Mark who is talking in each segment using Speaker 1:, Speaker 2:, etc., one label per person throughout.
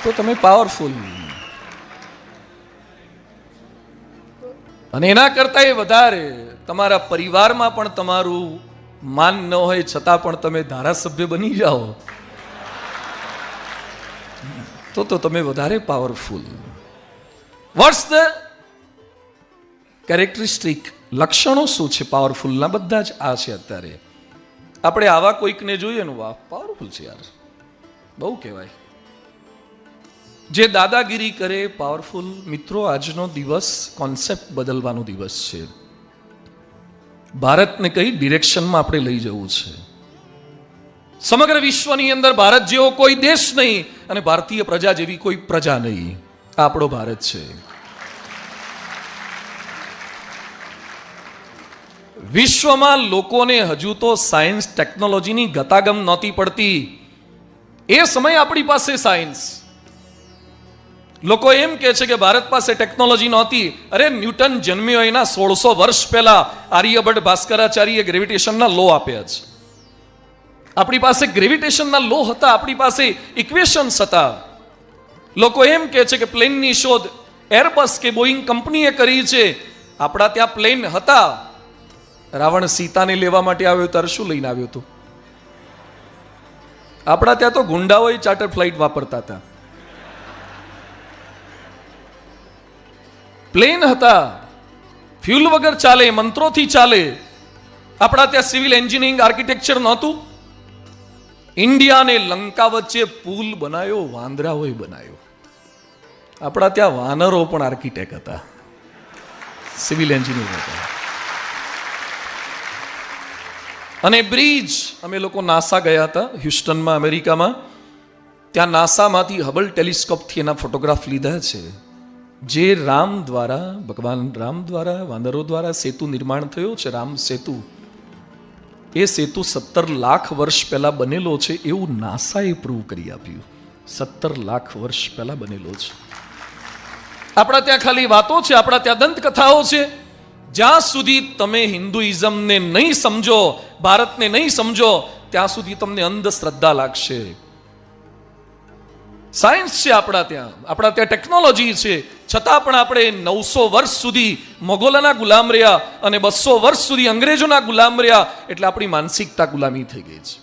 Speaker 1: તો તમે પાવરફુલ. અને એના કરતા એ વધારે તમારા પરિવારમાં પણ તમારું માન ન હોય છતાં પણ તમે ધારાસભ્ય બની જાઓ તો તમે વધારે પાવરફુલ. What's the characteristic? લક્ષણો શું છે પાવરફુલના? બધા જ આ છે. અત્યારે આપણે આવા કોઈકને જોઈએ ને, વાહ પાવરફુલ છે યાર, બહુ કહેવાય. જે દાદાગીરી કરે પાવરફુલ. મિત્રો, આજનો દિવસ કોન્સેપ્ટ બદલવાનો દિવસ છે. ભારતને કઈ ડિરેક્શનમાં આપણે લઈ જવું છે. સમગ્ર વિશ્વની અંદર ભારત જેવો કોઈ દેશ નહીં અને ભારતીય પ્રજા જેવી કોઈ પ્રજા નહીં. આ આપણો ભારત છે. વિશ્વમાં લોકોને હજુ તો સાયન્સ ટેકનોલોજીની ગતાગમ નહોતી પડતી. એ સમય આપણી પાસે સાયન્સ. લોકો એમ કહે છે કે ભારત પાસે ટેકનોલોજી નહોતી. અરે ન્યૂટન જન્મ્યો એના 1600 વર્ષ પહેલા આર્યભટ્ટ ભાસ્કરાચાર્ય ગ્રેવિટેશનના લો આપ્યા છે. આપણી પાસે ગ્રેવિટેશનના લો હતા, આપણી પાસે ઇક્વેશન્સ હતા. લોકો એમ કહે છે કે પ્લેનની શોધ એરબસ કે બોઈંગ કંપનીએ કરી છે. આપણા ત્યાં પ્લેન હતા. રાવણ સીતાને લેવા માટે આવ્યો ત્યારે શું લઈને આવ્યો હતો? આપણા ત્યાં તો ગુંડાઓએ ચાર્ટર ફ્લાઇટ વાપરતા હતા. પ્લેન હતા, ફ્યુલ વગર ચાલે, મંત્રોથી ચાલે. આપણા ત્યાં સિવિલ એન્જિનિયરિંગ આર્કિટેક્ચર નહોતું. ઇન્ડિયા ને લંકા વચ્ચે પુલ બનાવ્યો, વાંદરાઓએ બનાવ્યો. આપણા ત્યાં વાનરો પણ આર્કિટેક્ટ હતા, સિવિલ એન્જિનિયર હતા. અને બ્રિજ, અમે લોકો નાસા ગયા હતા હ્યુસ્ટનમાં, અમેરિકામાં. ત્યાં નાસામાંથી હબલ ટેલિસ્કોપથી એના ફોટોગ્રાફ લીધા છે. જે રામ દ્વારા, ભગવાન રામ દ્વારા, વાનરો દ્વારા સેતુ નિર્માણ થયો છે, રામ સેતુ. એ સેતુ 17 લાખ વર્ષ પહેલા બનેલો છે એવું નાસાએ પ્રૂવ કરી આપ્યું. 17 લાખ વર્ષ પહેલા બનેલો છે. આપણા ત્યાં ખાલી વાતો છે, આપણા ત્યાં દંતકથાઓ છે. જ્યાં સુધી તમે હિન્દુઇઝમને નહીં સમજો, ભારતને નહીં સમજો, ત્યાં સુધી તમને અંધશ્રદ્ધા લાગશે. સાયન્સ છે આપણા ત્યાં ટેકનોલોજી છે, છતાં પણ આપણે 900 વર્ષ સુધી મોગલોના ગુલામ રહ્યા અને 200 વર્ષ સુધી અંગ્રેજોના ગુલામ રહ્યા. એટલે આપણી માનસિકતા ગુલામી થઈ ગઈ છે.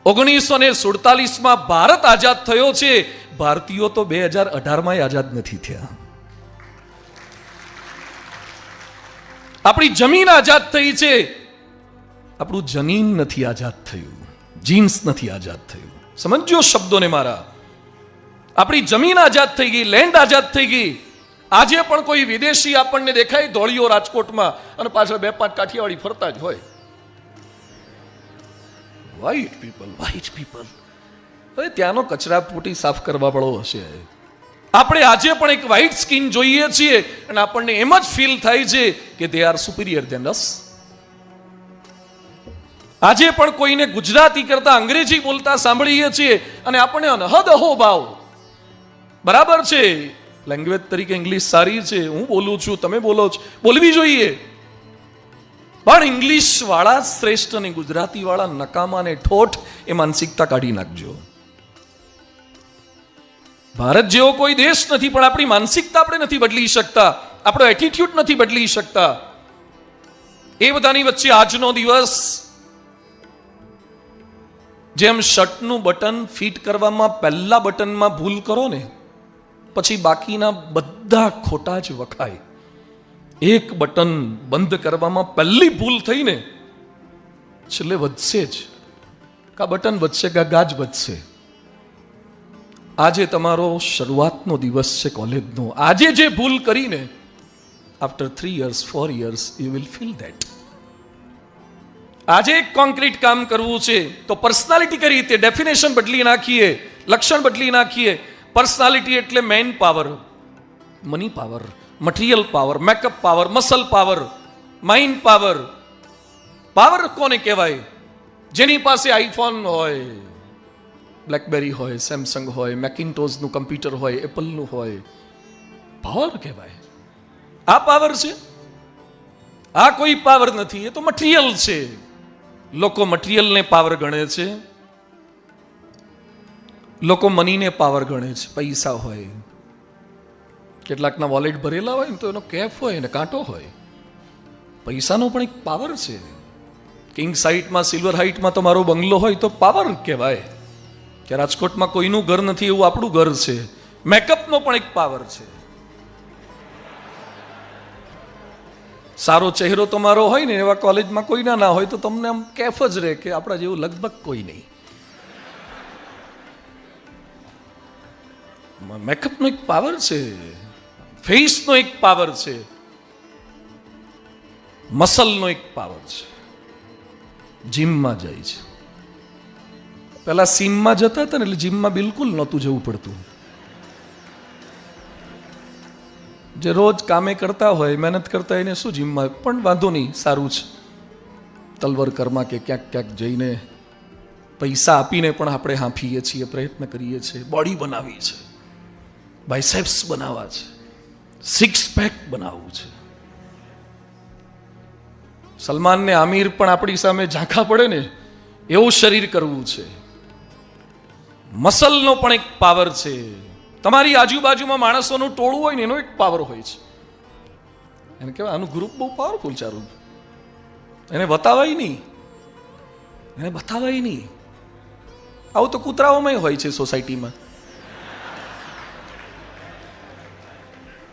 Speaker 1: 1947માં ભારત આઝાદ થયો છે. ભારતીયો તો 2018માં આઝાદ નથી થયા. આપણી જમીન આઝાદ થઈ છે, આપણું જનીન નથી આઝાદ થયું, જીન્સ નથી આઝાદ થયું. સમજો શબ્દોને મારા. આપણી જમીન આઝાદ થઈ ગઈ, લેન્ડ આઝાદ થઈ ગઈ. આજે પણ કોઈ વિદેશી આપણને દેખાય ધોળીઓ રાજકોટમાં અને પાછળ 2-5 કાઠિયાવાડી ફરતા જ હોય. White people. હવે ત્યાંનો કચરા પોટી સાફ કરવા વાળો હશે. આપણે આજે પણ એક વ્હાઈટ સ્કિન જોઈએ છીએ અને આપણને એમ જ ફીલ થાય છે કે દે આર સુપિરિયર ધેન અસ. આજે પણ કોઈને ગુજરાતી કરતા અંગ્રેજી બોલતા સાંભળીએ છીએ અને આપણને અનહદ અહોભાવ. બરાબર છે, લેંગ્વેજ તરીકે ઇંગ્લિશ સારી છે, હું બોલું છું, તમે બોલો છો, બોલવી જોઈએ. પણ ઇંગ્લિશ વાળા શ્રેષ્ઠ અને ગુજરાતી વાળા નકામા ને ઠોઠ, એ માનસિકતા કાઢી નાખજો. ભારત જેવો કોઈ દેશ નથી, પણ આપણી માનસિકતા આપણે નથી બદલી શકતા, આપણો એટીટ્યુડ નથી બદલી શકતા. એ બધાની વચ્ચે આજનો દિવસ, જેમ શર્ટનું બટન ફિટ કરવામાં પહેલા બટનમાં ભૂલ કરો ને, પછી બાકીના બધા ખોટા જ વખાય. એક બટન બંધ કરવામાં પહેલી ભૂલ થઈ ને, છેલ્લે વધશે જ. કા બટન વધશે કા ગાજ વધશે. આજે તમારો શરૂઆતનો દિવસ છે કોલેજનો. આજે જે ભૂલ કરીને, after 3 years 4 years you will feel that. આજે એક કોન્ક્રીટ કામ કરવું છે તો પર્સનાલિટી કઈ રીતે ડેફિનેશન બદલી નાખીએ, લક્ષણ બદલી નાખીએ. પર્સનાલિટી એટલે man power, money power, material power, makeup power, muscle power, mind power. Power કોને કહેવાય? જેની પાસે આઈફોન હોય, બ્લેકબેરી હોય, સેમસંગ હોય, મેકિન્ટોશનું કમ્પ્યુટર હોય, એપલનું હોય, પાવર કહેવાય. આ પાવર છે, આ કોઈ પાવર નથી, એ તો મટીરિયલ છે. લોકો મટીરિયલને પાવર ગણે છે. લોકો મનીને પાવર ગણે છે, પૈસા હોય, કેટલાકના વોલેટ ભરેલા હોય ને તો એનો કેફ હોય ને કાંટો હોય. પૈસાનો પણ એક પાવર છે. કિંગ સાઇટમાં, સિલ્વર હાઇટમાં તમારો બંગલો હોય તો પાવર કહેવાય કે રાજકોટમાં કોઈનું ઘર નથી એવું આપણું ઘર છે. મેકઅપનો પણ એક પાવર છે. સારો ચહેરો તમારો હોય ને એવા કોલેજમાં કોઈના ના હોય તો તમને આમ કેફ જ રહે કે આપણા જેવું લગભગ કોઈ નહીં. મેકઅપનો એક પાવર છે, ફેસનો એક પાવર છે, મસલનો એક પાવર છે. જીમમાં જાય છે, પેલા સીમમાં જતા હતા ને એટલે જીમમાં બિલકુલ નહોતું જવું પડતું. જે રોજ કામે કરતા હોય, મહેનત કરતા એને શું જીમમાં, પણ વાંધો નહીં, સારું છે. તલવર કરમાં કે ક્યાંક ક્યાંક જઈને પૈસા આપીને પણ આપણે હાંફીએ છીએ, પ્રયત્ન કરીએ છીએ, બોડી બનાવી છે, બાયસેપ્સ બનાવવા છે, સિક્સ પેક બનાવવું છે. સલમાન ને આમિર પણ આપણી સામે ઝાંખા પડે ને એવું શરીર કરવું છે. મસલનો પણ એક પાવર છે. તમારી આજુબાજુમાં માણસોનું ટોળું હોય ને એનો એક પાવર હોય છે. એને કહેવાય આનું ગ્રુપ બહુ પાવરફુલ છે. એને બતાવાય નહીં, એને બતાવાય નહીં. આવું તો કૂતરાઓમાં હોય છે સોસાયટીમાં.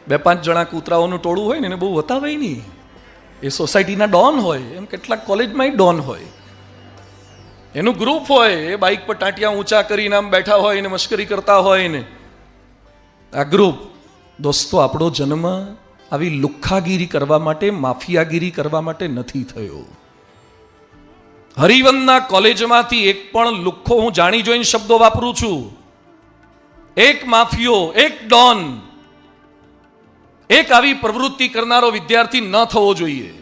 Speaker 1: 2-5 જણા કૂતરાઓનું ટોળું હોય ને એને બહુ બતાવાય નહીં. એ સોસાયટીના ડોન હોય, એમ કેટલાક કોલેજમાં ડોન હોય, એનું ગ્રુપ હોય. એ બાઇક પર ટાંટિયા ઊંચા કરીને આમ બેઠા હોય ને મશ્કરી કરતા હોય ને. આ ગ્રુપ, દોસ્તો, આપણો જન્મ આવી લુખ્ખાગીરી કરવા માટે, માફિયાગીરી કરવા માટે નથી થયો. હરિવંદના કોલેજમાંથી એક પણ લુખ્ખો, હું જાણી જોઈને શબ્દો વાપરું છું, એક માફિયો, એક ડોન, એક આવી પ્રવૃત્તિ કરનારો વિદ્યાર્થી ન થવો જોઈએ.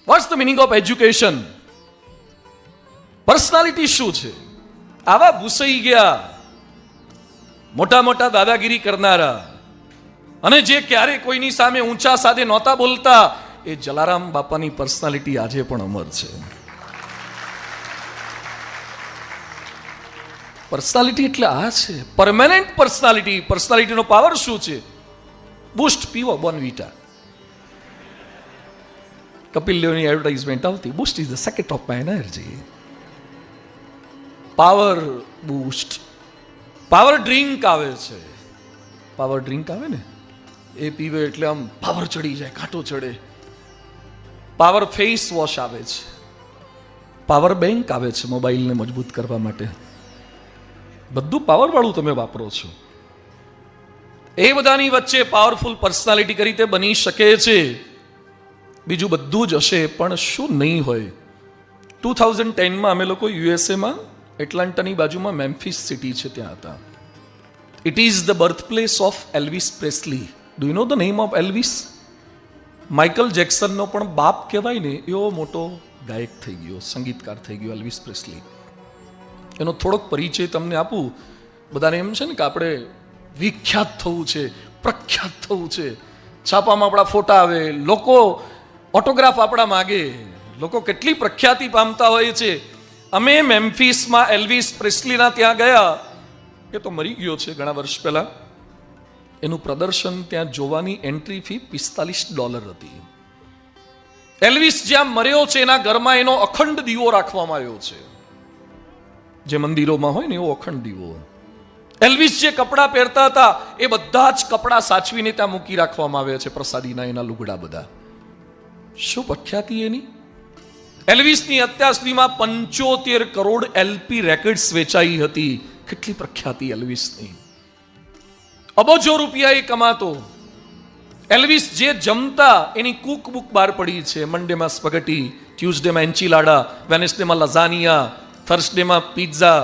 Speaker 1: What's the meaning of education? Personality શું છે? આવા ભૂસાઈ ગયા મોટા મોટા દાદાગીરી કરનારા, અને જે ક્યારે કોઈની સામે ઊંચા સાદે નહોતા બોલતા, એ જલારામ બાપાની પર્સનાલિટી આજે પણ અમર છે. પર્સનાલિટી એટલે આ છે, પરમેનન્ટ પર્સનાલિટી. પર્સનાલિટીનો પાવર શું છે? બુસ્ટ પીવો, બોર્નવિટા. કપિલ દેવની એડવર્ટાઇઝમેન્ટ આવતી, boost is the secret of my energy. Power boost. Power drink આવે છે, પાવર ડ્રિંક આવે ને એ પીવે એટલે આમ પાવર ચડી જાય, કાંટો ચડે. પાવર ફેસ વોશ આવે છે, પાવર બેંક આવે છે મોબાઈલને મજબૂત કરવા માટે. બધું પાવર વાળું તમે વાપરો છો. એ બધાની વચ્ચે પાવરફુલ પર્સનાલિટી કઈ રીતે બની શકે છે? બીજું બધું જ હશે પણ શું નહીં હોય. 2010માં અમે લોકો યુએસએમાં એટલાન્ટાની બાજુમાં મેમ્ફિસ સિટી છે ત્યાં હતા. It is the birth place of Elvis Presley. Do you know the name of Elvis? Michael જેક્સનનો પણ બાપ કહેવાય ને એવો મોટો ગાયક થઈ ગયો, સંગીતકાર થઈ ગયો એલ્વિસ પ્રેસ્લી. એનો થોડોક પરિચય તમને આપું. બધાને એમ છે ને કે આપણે વિખ્યાત થવું છે, પ્રખ્યાત થવું છે, છાપામાં આપણા ફોટા આવે, લોકો ઓટોગ્રાફ આપણા માગે, લોકો કેટલી પ્રખ્યાતિ પામતા હોય છે. અમે મેમ્ફિસમાં એલ્વિસ પ્રેસ્લીના ત્યાં ગયા. એ તો મરી ગયો છે ઘણા વર્ષ પહેલા. એનું પ્રદર્શન ત્યાં જોવાની એન્ટ્રી ફી $45 હતી. એલ્વિસ જ્યાં મર્યો છે એના ઘરમાં એનો અખંડ દીવો રાખવામાં આવ્યો છે, જે મંદિરોમાં હોય ને એવો અખંડ દીવો. એલ્વિસ જે કપડાં પહેરતા હતા એ બધા જ કપડાં સાચવીને ત્યાં મૂકી રાખવામાં આવ્યા છે, પ્રસાદીના એના લુગડા બધા. શું પ્રખ્યાતિ એની! એલ્વિસની અત્યાર સુધીમાં 75 કરોડ LP રેકોર્ડ્સ વેચાઈ હતી. કેટલી પ્રખ્યાતિ એલ્વિસની! અબજો રૂપિયા એ કમાતો. એલ્વિસ જે જમતા એની કુક બુક બહાર પડી છે. મંડેમાં સ્પગેટી, ટ્યુઝડેમાં એન્ચિલાડા, વેનેસડેમાં લઝાનિયા, થર્સડેમાં પિઝા.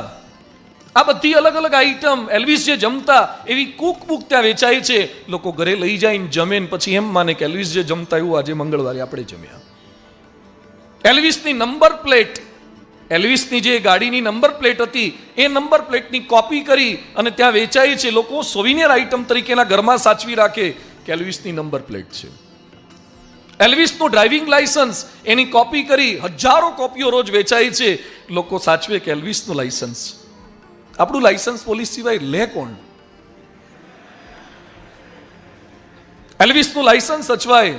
Speaker 1: આ બધી અલગ અલગ આઈટમ એલ્વિસ જે જમતા એવી કુક બુક ત્યાં વેચાય છે. લોકો ઘરે લઈ જઈને જમે ને પછી એમ માને કે એલ્વિસ જે જમતા એવું આજે મંગળવારે આપણે જમ્યા. એલ્વિસની નંબર પ્લેટ, એલ્વિસની જે ગાડીની નંબર પ્લેટ હતી એ નંબર પ્લેટની કોપી કરી અને ત્યાં વેચાય છે. લોકો સોવિનિયર આઈટમ તરીકે એના ઘરમાં સાચવી રાખે કે એલ્વિસની નંબર પ્લેટ છે. એલ્વિસનું ડ્રાઇવિંગ લાયસન્સ એની કોપી કરી હજારો કોપીઓ રોજ વેચાય છે. લોકો સાચવે કે એલ્વિસનું લાયસન્સ. આપણું લાયસન્સ પોલીસ સિવાય લે કોણ? એલ્વિસનું લાયસન્સ સચવાય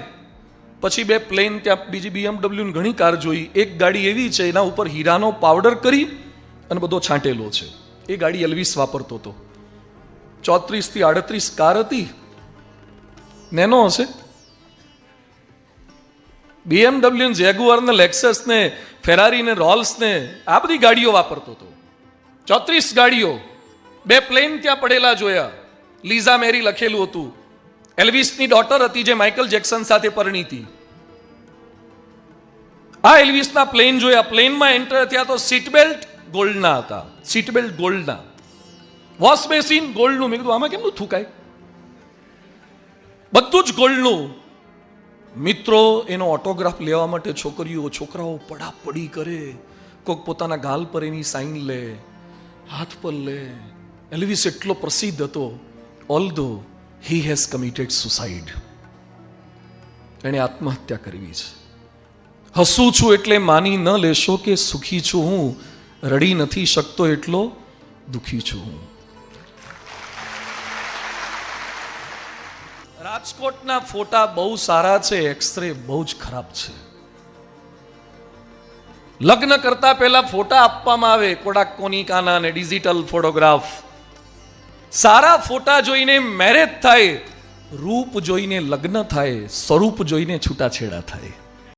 Speaker 1: પછી 2 પ્લેન, ત્યાં બીજી BMW ની ઘણી કાર જોઈ. એક ગાડી એવી છે એના ઉપર હીરાનો પાવડર કરી અને બધો છાંટેલો છે. એ ગાડી એલ્વિસ વાપરતો હતો. 34 થી 38 કાર હતી, નેનો હશે. BMW ને જેગુઆર ને લેક્સસ ને ફેરારી ને રોલ્સ ને આ બધી ગાડીઓ વાપરતો હતો. 34 ગાડીઓ, 2 પ્લેન ત્યાં પડેલા જોયા. લીઝા મેરી લખેલું હતું. એલ્વિસની ડોટર હતી જે માઇકલ જેક્સન સાથે પરણી હતી. આ એલ્વિસના પ્લેન જોયા. પ્લેનમાં એન્ટર થયા તો સીટ બેલ્ટ ગોલ્ડના હતા. સીટ બેલ્ટ ગોલ્ડના, વોશ બેસિન ગોલ્ડનું. મેં કીધું આમાં કેમનું થૂકાય? બધું જ ગોલ્ડનું. મિત્રો, એનો ઓટોગ્રાફ લેવા માટે છોકરાઓ પડાપડી કરે. કોઈક પોતાના ગાલ પર એની સાઇન લે, હાથ પર લે. એલ્વિસ એટલો પ્રસિદ્ધ હતો. ઓલ્ધો he has committed suicide. એણે આત્મહત્યા કરવી છે. હસું છું એટલે માની ન લેશો કે સુખી છું હું, રડી નથી શકતો એટલો દુખી છું હું. રાજકોટના ફોટા બહુ સારા છે, એક્સરે બહુ જ ખરાબ છે. લગ્ન કરતા પહેલા ફોટા આપવામાં આવે, કોડાક કોનિકાના ને ડિજિટલ ફોટોગ્રાફ. સારા ફોટા જોઈને મેરેજ થાય, રૂપ જોઈને લગ્ન થાય, સ્વરૂપ જોઈને છૂટાછેડા થાય.